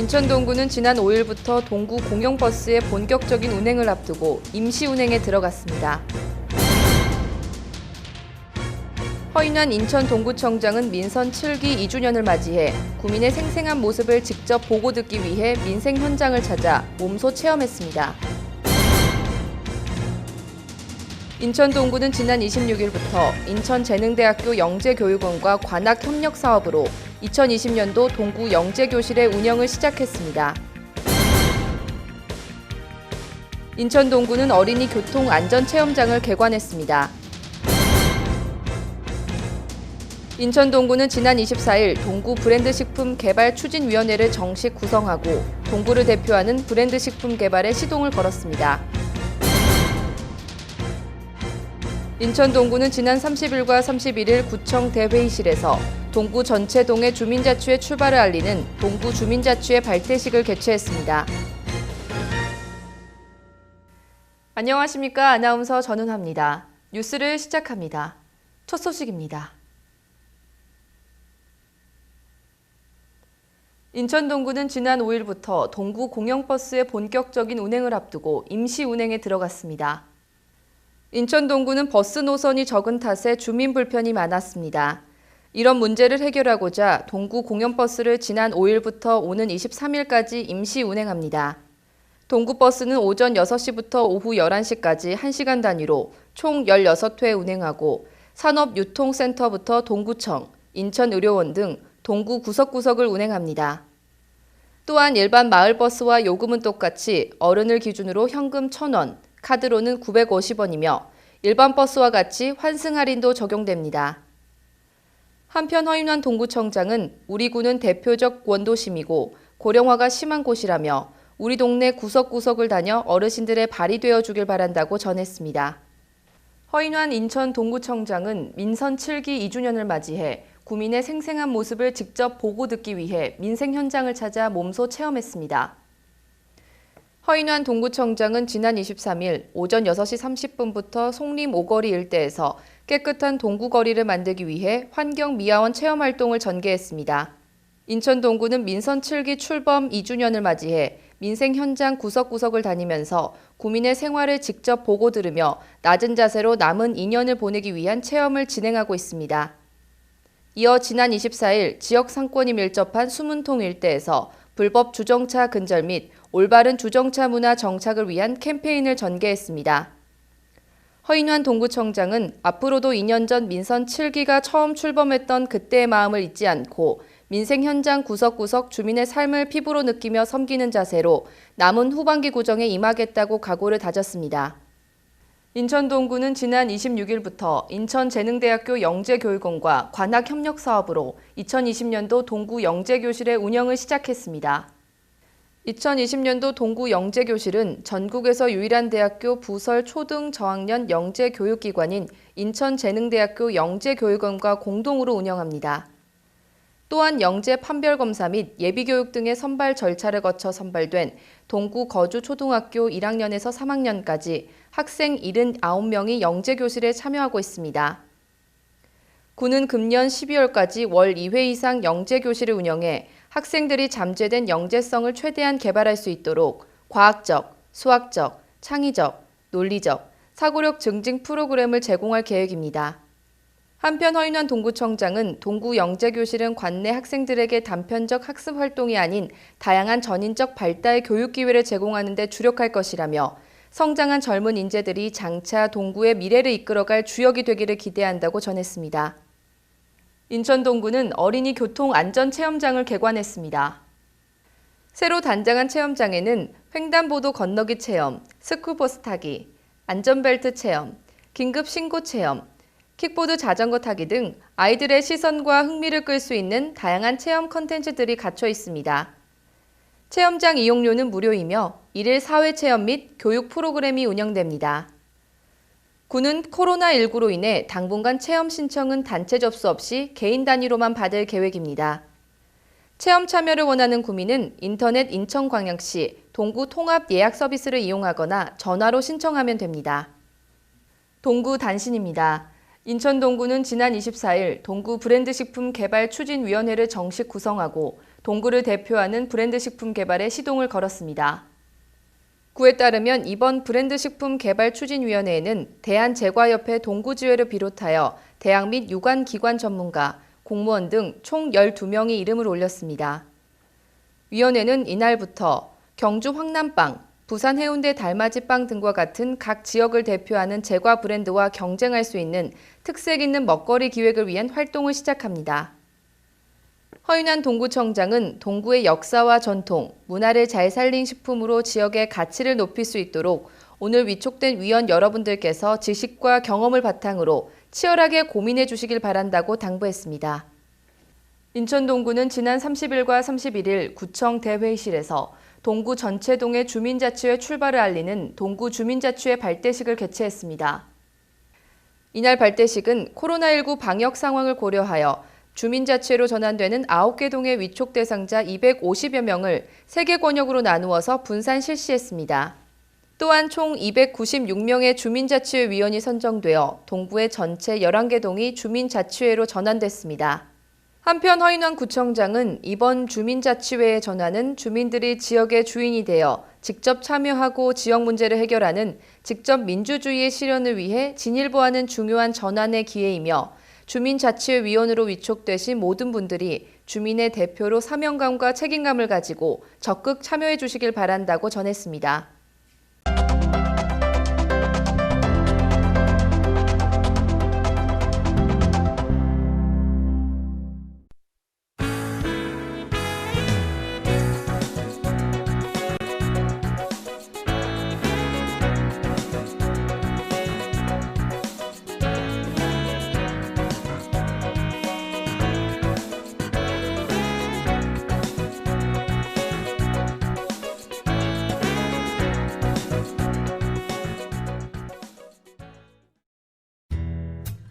인천 동구는 지난 5일부터 동구 공영버스의 본격적인 운행을 앞두고 임시 운행에 들어갔습니다. 허인환 인천 동구청장은 민선 7기 2주년을 맞이해 구민의 생생한 모습을 직접 보고 듣기 위해 민생 현장을 찾아 몸소 체험했습니다. 인천 동구는 지난 26일부터 인천재능대학교 영재교육원과 관악 협력 사업으로 2020년도 동구 영재교실의 운영을 시작했습니다. 인천 동구는 어린이 교통안전체험장을 개관했습니다. 인천 동구는 지난 24일 동구 브랜드식품 개발 추진위원회를 정식 구성하고 동구를 대표하는 브랜드 식품 개발에 시동을 걸었습니다. 인천 동구는 지난 30일과 31일 구청 대회의실에서 동구 전체 동의 주민자치회 출발을 알리는 동구 주민자치회 발대식을 개최했습니다. 안녕하십니까. 아나운서 전은화입니다. 뉴스를 시작합니다. 첫 소식입니다. 인천 동구는 지난 5일부터 동구 공영버스의 본격적인 운행을 앞두고 임시 운행에 들어갔습니다. 인천 동구는 버스 노선이 적은 탓에 주민 불편이 많았습니다. 이런 문제를 해결하고자 동구 공영버스를 지난 5일부터 오는 23일까지 임시 운행합니다. 동구버스는 오전 6시부터 오후 11시까지 1시간 단위로 총 16회 운행하고 산업유통센터부터 동구청, 인천의료원 등 동구 구석구석을 운행합니다. 또한 일반 마을버스와 요금은 똑같이 어른을 기준으로 현금 1,000원, 카드로는 950원이며 일반 버스와 같이 환승 할인도 적용됩니다. 한편 허인환 동구청장은 우리 구는 대표적 원도심이고 고령화가 심한 곳이라며 우리 동네 구석구석을 다녀 어르신들의 발이 되어 주길 바란다고 전했습니다. 허인환 인천 동구청장은 민선 7기 2주년을 맞이해 구민의 생생한 모습을 직접 보고 듣기 위해 민생 현장을 찾아 몸소 체험했습니다. 허인환 동구청장은 지난 23일 오전 6시 30분부터 송림 오거리 일대에서 깨끗한 동구거리를 만들기 위해 환경미화원 체험활동을 전개했습니다. 인천 동구는 민선 7기 출범 2주년을 맞이해 민생 현장 구석구석을 다니면서 구민의 생활을 직접 보고 들으며 낮은 자세로 남은 2년을 보내기 위한 체험을 진행하고 있습니다. 이어 지난 24일 지역 상권이 밀접한 수문통 일대에서 불법 주정차 근절 및 올바른 주정차 문화 정착을 위한 캠페인을 전개했습니다. 허인환 동구청장은 앞으로도 2년 전 민선 7기가 처음 출범했던 그때의 마음을 잊지 않고 민생 현장 구석구석 주민의 삶을 피부로 느끼며 섬기는 자세로 남은 후반기 구정에 임하겠다고 각오를 다졌습니다. 인천 동구는 지난 26일부터 인천재능대학교 영재교육원과 관악 협력 사업으로 2020년도 동구 영재교실의 운영을 시작했습니다. 2020년도 동구 영재교실은 전국에서 유일한 대학교 부설 초등 저학년 영재교육기관인 인천재능대학교 영재교육원과 공동으로 운영합니다. 또한 영재 판별검사 및 예비교육 등의 선발 절차를 거쳐 선발된 동구 거주 초등학교 1학년에서 3학년까지 학생 79명이 영재교실에 참여하고 있습니다. 구는 금년 12월까지 월 2회 이상 영재교실을 운영해 학생들이 잠재된 영재성을 최대한 개발할 수 있도록 과학적, 수학적, 창의적, 논리적, 사고력 증진 프로그램을 제공할 계획입니다. 한편 허인환 동구청장은 동구 영재교실은 관내 학생들에게 단편적 학습 활동이 아닌 다양한 전인적 발달 교육 기회를 제공하는 데 주력할 것이라며 성장한 젊은 인재들이 장차 동구의 미래를 이끌어갈 주역이 되기를 기대한다고 전했습니다. 인천 동구는 어린이 교통안전체험장을 개관했습니다. 새로 단장한 체험장에는 횡단보도 건너기 체험, 스쿨버스 타기, 안전벨트 체험, 긴급 신고 체험, 킥보드 자전거 타기 등 아이들의 시선과 흥미를 끌 수 있는 다양한 체험 컨텐츠들이 갖춰 있습니다. 체험장 이용료는 무료이며 1일 사회 체험 및 교육 프로그램이 운영됩니다. 구는 코로나19로 인해 당분간 체험 신청은 단체 접수 없이 개인 단위로만 받을 계획입니다. 체험 참여를 원하는 구민은 인터넷 인천광역시 동구 통합 예약 서비스를 이용하거나 전화로 신청하면 됩니다. 동구 단신입니다. 인천 동구는 지난 24일 동구 브랜드식품 개발 추진위원회를 정식 구성하고 동구를 대표하는 브랜드식품 개발에 시동을 걸었습니다. 구에 따르면 이번 브랜드식품 개발 추진위원회에는 대한제과협회 동구지회를 비롯하여 대학 및 유관기관 전문가, 공무원 등 총 12명이 이름을 올렸습니다. 위원회는 이날부터 경주 황남빵, 부산 해운대 달맞이빵 등과 같은 각 지역을 대표하는 제과 브랜드와 경쟁할 수 있는 특색 있는 먹거리 기획을 위한 활동을 시작합니다. 허윤환 동구청장은 동구의 역사와 전통, 문화를 잘 살린 식품으로 지역의 가치를 높일 수 있도록 오늘 위촉된 위원 여러분들께서 지식과 경험을 바탕으로 치열하게 고민해 주시길 바란다고 당부했습니다. 인천 동구는 지난 30일과 31일 구청 대회의실에서 동구 전체동의 주민자치회 출발을 알리는 동구 주민자치회 발대식을 개최했습니다. 이날 발대식은 코로나19 방역 상황을 고려하여 주민자치회로 전환되는 9개 동의 위촉 대상자 250여 명을 3개 권역으로 나누어서 분산 실시했습니다. 또한 총 296명의 주민자치회 위원이 선정되어 동구의 전체 11개 동이 주민자치회로 전환됐습니다. 한편 허인환 구청장은 이번 주민자치회의 전환은 주민들이 지역의 주인이 되어 직접 참여하고 지역 문제를 해결하는 직접 민주주의의 실현을 위해 진일보하는 중요한 전환의 기회이며 주민자치회 위원으로 위촉되신 모든 분들이 주민의 대표로 사명감과 책임감을 가지고 적극 참여해 주시길 바란다고 전했습니다.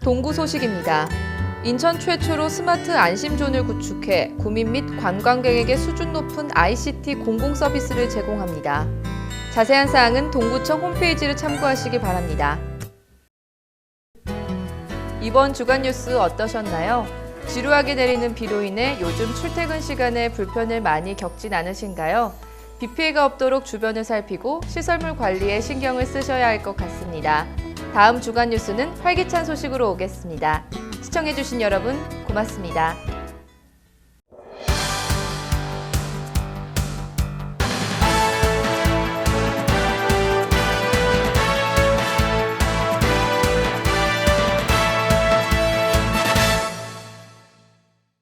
동구 소식입니다. 인천 최초로 스마트 안심존을 구축해 구민 및 관광객에게 수준 높은 ICT 공공 서비스를 제공합니다. 자세한 사항은 동구청 홈페이지를 참고하시기 바랍니다. 이번 주간 뉴스 어떠셨나요? 지루하게 내리는 비로 인해 요즘 출퇴근 시간에 불편을 많이 겪진 않으신가요? 비 피해가 없도록 주변을 살피고 시설물 관리에 신경을 쓰셔야 할 것 같습니다. 다음 주간 뉴스는 활기찬 소식으로 오겠습니다. 시청해주신 여러분 고맙습니다.